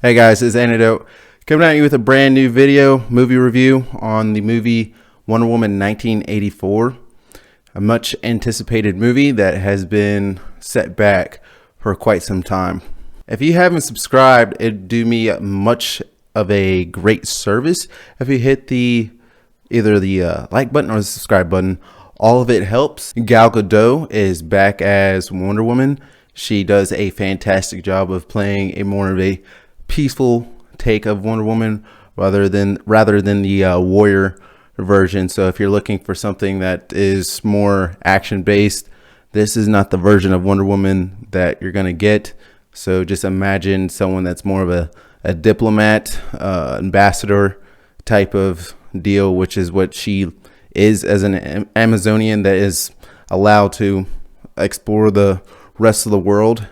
Hey guys, it's Antidote coming at you with a brand new movie review on the movie Wonder Woman 1984, a much anticipated movie that has been set back for quite some time. If you haven't subscribed, it'd do me much of a great service if you hit either the like button or the subscribe button. All of it helps. Gal Gadot is back as Wonder Woman. She does a fantastic job of playing a more of a peaceful take of Wonder Woman rather than the warrior version. So if you're looking for something that is more action based, this is not the version of Wonder Woman that you're gonna get. So just imagine someone that's more of a diplomat, ambassador type of deal, which is what she is as an Amazonian that is allowed to explore the rest of the world.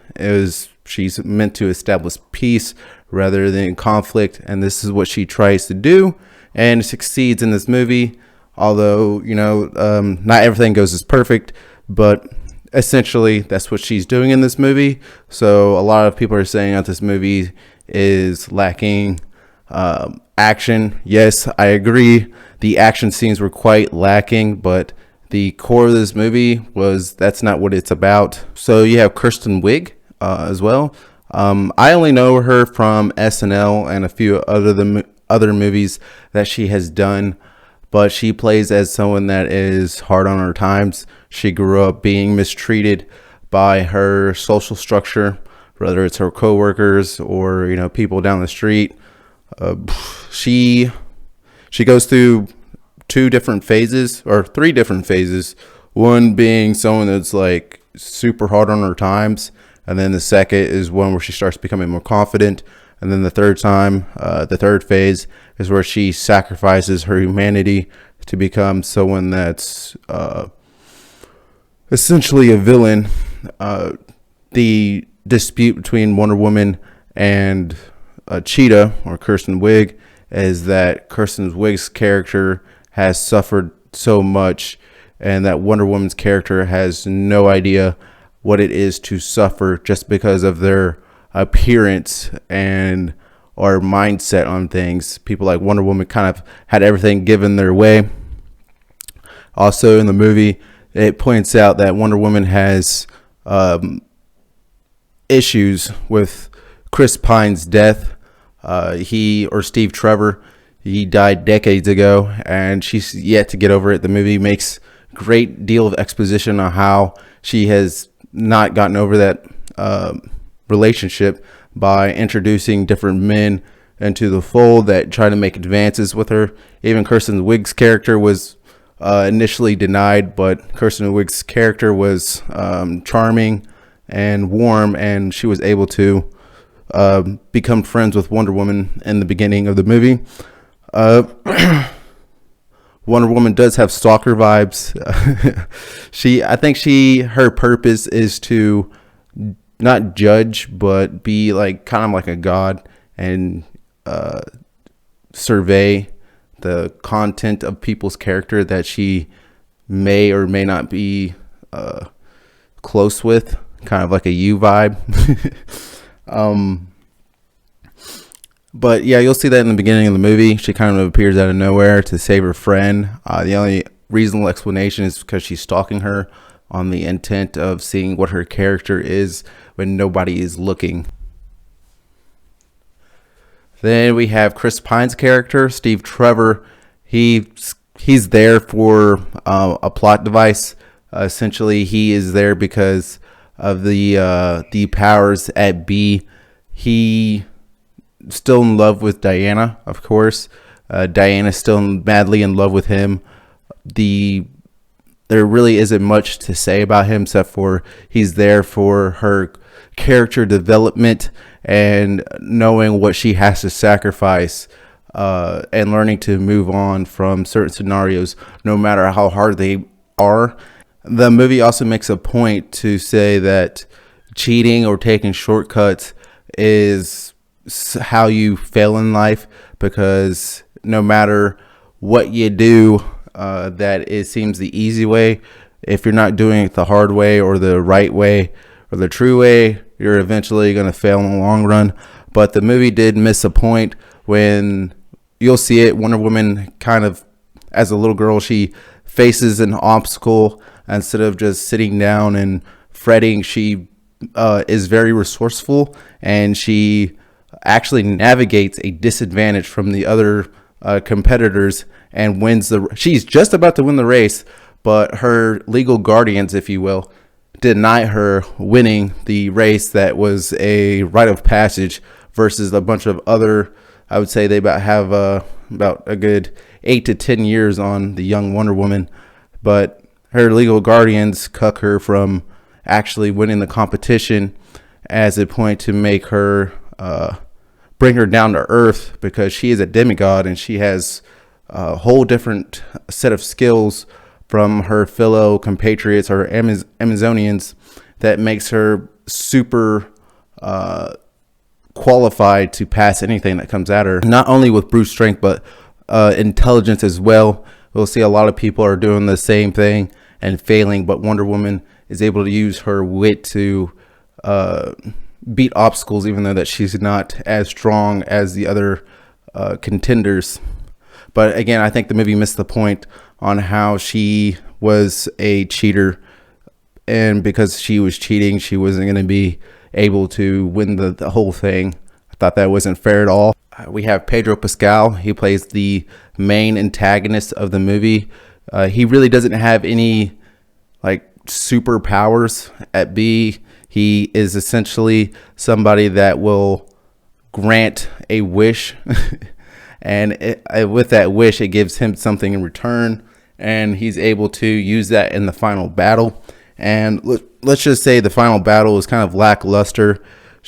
She's meant to establish peace rather than conflict, and this is what she tries to do and succeeds in this movie. Although not everything goes as perfect, but essentially that's what she's doing in this movie. So a lot of people are saying that this movie is lacking action. Yes, I agree. The action scenes were quite lacking, but the core of this movie that's not what it's about. So you have Kristen Wiig as well. I only know her from SNL and a few other movies that she has done, but she plays as someone that is hard on her times. She grew up being mistreated by her social structure, whether it's her coworkers or people down the street. She goes through three different phases. One being someone that's like super hard on her times, and then the second is one where she starts becoming more confident, and then the third phase is where she sacrifices her humanity to become someone that's essentially a villain. The dispute between Wonder Woman and Cheetah, or Kristen Wiig, is that Kristen Wiig's character has suffered so much, and that Wonder Woman's character has no idea what it is to suffer just because of their appearance and or mindset on things. People like Wonder Woman kind of had everything given their way. Also in the movie, it points out that Wonder Woman has issues with Chris Pine's death. Steve Trevor, he died decades ago, and she's yet to get over it. The movie makes great deal of exposition on how she has not gotten over that relationship by introducing different men into the fold that try to make advances with her. Even Kristen Wiig's character was initially denied, but Kristen Wiig's character was charming and warm, and she was able to become friends with Wonder Woman in the beginning of the movie. Wonder Woman does have stalker vibes. I think her purpose is to not judge, but be kind of like a god and survey the content of people's character that she may or may not be close with, kind of like a you vibe. But yeah, you'll see that in the beginning of the movie. She kind of appears out of nowhere to save her friend. The only reasonable explanation is because she's stalking her on the intent of seeing what her character is when nobody is looking. Then we have Chris Pine's character, Steve Trevor. He's there for a plot device. Essentially, he is there because of the powers at B. He still in love with Diana, of course. Diana's still madly in love with him. There really isn't much to say about him except for he's there for her character development and knowing what she has to sacrifice and learning to move on from certain scenarios, no matter how hard they are. The movie also makes a point to say that cheating or taking shortcuts is how you fail in life, because no matter what you do, that it seems the easy way. If you're not doing it the hard way or the right way or the true way, you're eventually going to fail in the long run. but the movie did miss a point when you'll see it. Wonder Woman kind of, as a little girl, she faces an obstacle. Instead of just sitting down and fretting, she is very resourceful, and she actually navigates a disadvantage from the other competitors and wins she's just about to win the race, but her legal guardians, if you will, deny her winning the race that was a rite of passage versus a bunch of other. I would say they have about a good 8 to 10 years on the young Wonder Woman, but her legal guardians cuck her from actually winning the competition as a point to make her bring her down to earth, because she is a demigod and she has a whole different set of skills from her fellow compatriots or Amazonians that makes her super qualified to pass anything that comes at her, not only with brute strength but intelligence as well. We'll see a lot of people are doing the same thing and failing, but Wonder Woman is able to use her wit to beat obstacles, even though that she's not as strong as the other contenders. But again, I think the movie missed the point on how she was a cheater, and because she was cheating, she wasn't going to be able to win the whole thing. I thought that wasn't fair at all. We have Pedro Pascal. He plays the main antagonist of the movie. He really doesn't have any like superpowers. At B, he is essentially somebody that will grant a wish and with that wish, it gives him something in return, and he's able to use that in the final battle. And let's just say the final battle is kind of lackluster.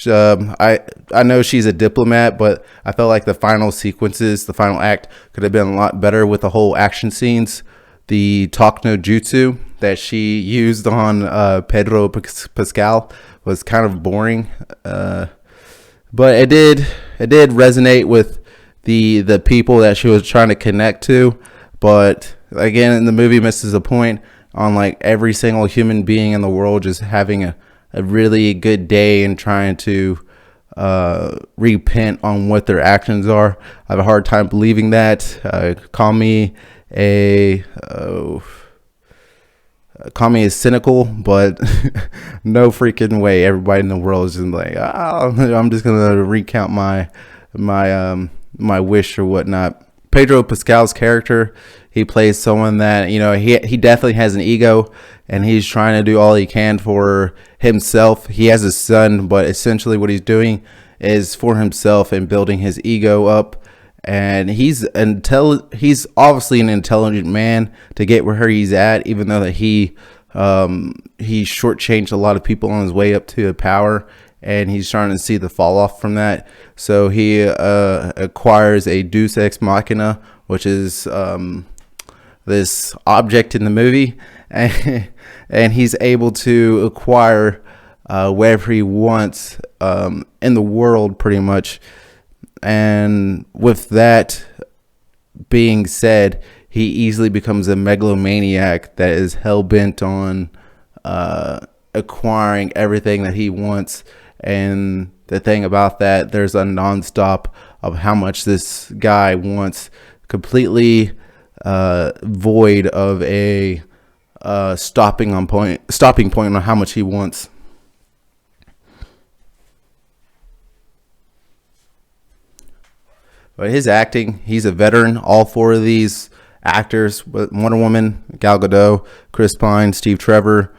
I know she's a diplomat, but I felt like the final sequences, the final act, could have been a lot better with the whole action scenes. The talk no jutsu that she used on Pedro Pascal was kind of boring, but it did resonate with the people that she was trying to connect to. But again, the movie misses a point on like every single human being in the world just having a really good day and trying to repent on what their actions are. I have a hard time believing that. Call me cynical, but no freaking way. Everybody in the world is just like, oh, I'm just gonna recount my wish or whatnot. Pedro Pascal's character, he plays someone that, you know, he definitely has an ego, and he's trying to do all he can for himself. He has a son, but essentially what he's doing is for himself and building his ego up. And he's obviously an intelligent man to get where he's at, even though that he shortchanged a lot of people on his way up to power, and he's trying to see the fall off from that. So he acquires a Deus Ex Machina, which is this object in the movie, and he's able to acquire wherever he wants in the world, pretty much. And with that being said, he easily becomes a megalomaniac that is hell-bent on acquiring everything that he wants. And the thing about that, there's a nonstop of how much this guy wants, completely void of a stopping point on how much he wants. But his acting, he's a veteran. All four of these actors, Wonder Woman, Gal Gadot, Chris Pine, Steve Trevor,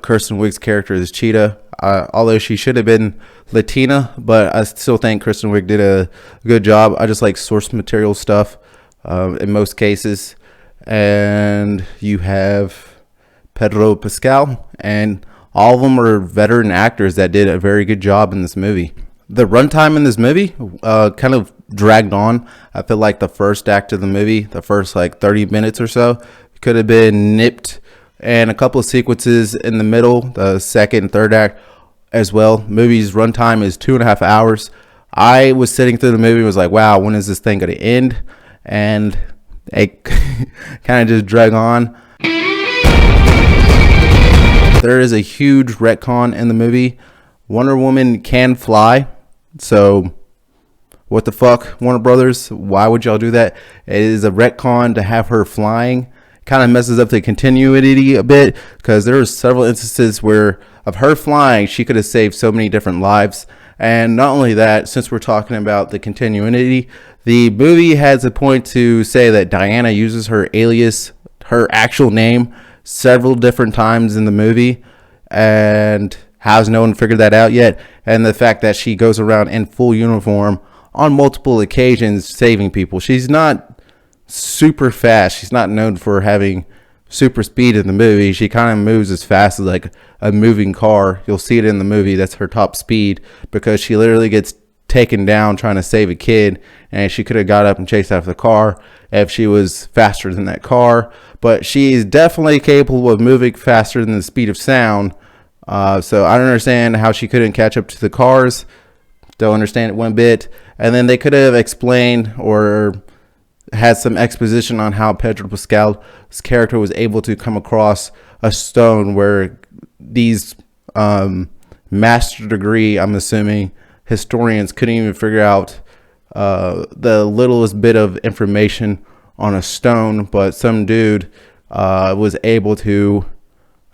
Kristen Wiig's character is Cheetah. Although she should have been Latina, but I still think Kristen Wiig did a good job. I just like source material stuff in most cases. And you have Pedro Pascal, and all of them are veteran actors that did a very good job in this movie. The runtime in this movie kind of dragged on. I feel like the first act of the movie, the first like 30 minutes or so, could have been nipped, and a couple of sequences in the middle, the second and third act as well. Movie's runtime is 2.5 hours. I was sitting through the movie and was like, wow, when is this thing going to end? And it kind of just drug on. There is a huge retcon in the movie. Wonder Woman can fly. So what the fuck, Warner Brothers? Why would y'all do that? It is a retcon to have her flying. Kind of messes up the continuity a bit, because there were several instances where of her flying, she could have saved so many different lives. And not only that, since we're talking about the continuity, the movie has a point to say that Diana uses her alias, her actual name, several different times in the movie. And how's no one figured that out yet? And the fact that she goes around in full uniform on multiple occasions saving people. She's not super fast. She's not known for having super speed in the movie. She kind of moves as fast as like a moving car. You'll see it in the movie. That's her top speed, because she literally gets taken down trying to save a kid, and she could have got up and chased after the car if she was faster than that car. But she is definitely capable of moving faster than the speed of sound. So I don't understand how she couldn't catch up to the cars. Don't understand it one bit. And then they could have explained or had some exposition on how Pedro Pascal's character was able to come across a stone where these master degree, I'm assuming, historians couldn't even figure out the littlest bit of information on a stone, but some dude was able to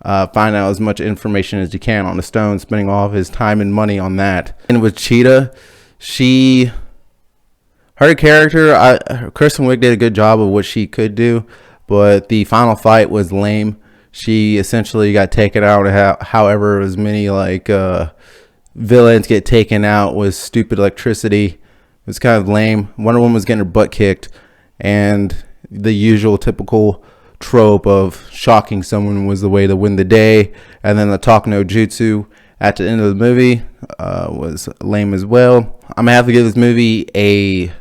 find out as much information as he can on the stone, spending all of his time and money on that. And with Cheetah, her character, Kristen Wiig did a good job of what she could do, but the final fight was lame. She essentially got taken out. However, as many like villains get taken out with stupid electricity. It was kind of lame. Wonder Woman was getting her butt kicked, and the usual typical trope of shocking someone was the way to win the day. And then the talk no jutsu at the end of the movie was lame as well. I'm gonna have to give this movie a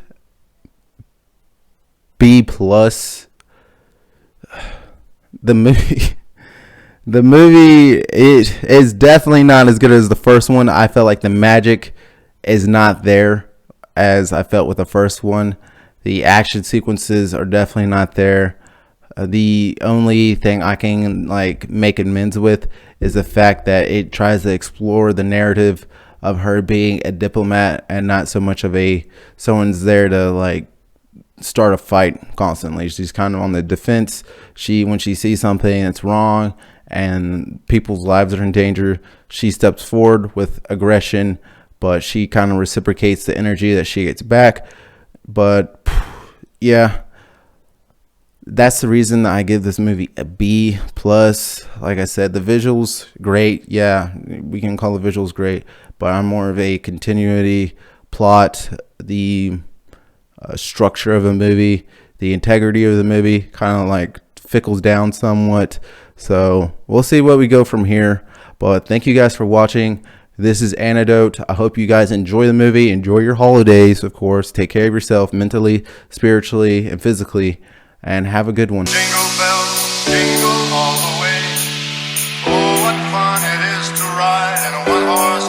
B plus. The movie is definitely not as good as the first one. I felt like the magic is not there as I felt with the first one. The action sequences are definitely not there. The only thing I can like make amends with is the fact that it tries to explore the narrative of her being a diplomat and not so much of someone's there to like start a fight constantly. She's kind of on the defense. When she sees something that's wrong and people's lives are in danger, she steps forward with aggression, but she kind of reciprocates the energy that she gets back. But yeah, that's the reason I give this movie a B plus. Like I said, the visuals great. Yeah, we can call the visuals great, but I'm more of a continuity, plot, the structure of the movie, the integrity of the movie kind of like fickles down somewhat. So we'll see where we go from here. But thank you guys for watching. This is Antidote. I hope you guys enjoy the movie. Enjoy your holidays, of course. Take care of yourself mentally, spiritually, and physically. And have a good one. Jingle bells, jingle all the way. Oh, what fun it is to ride in a one-horse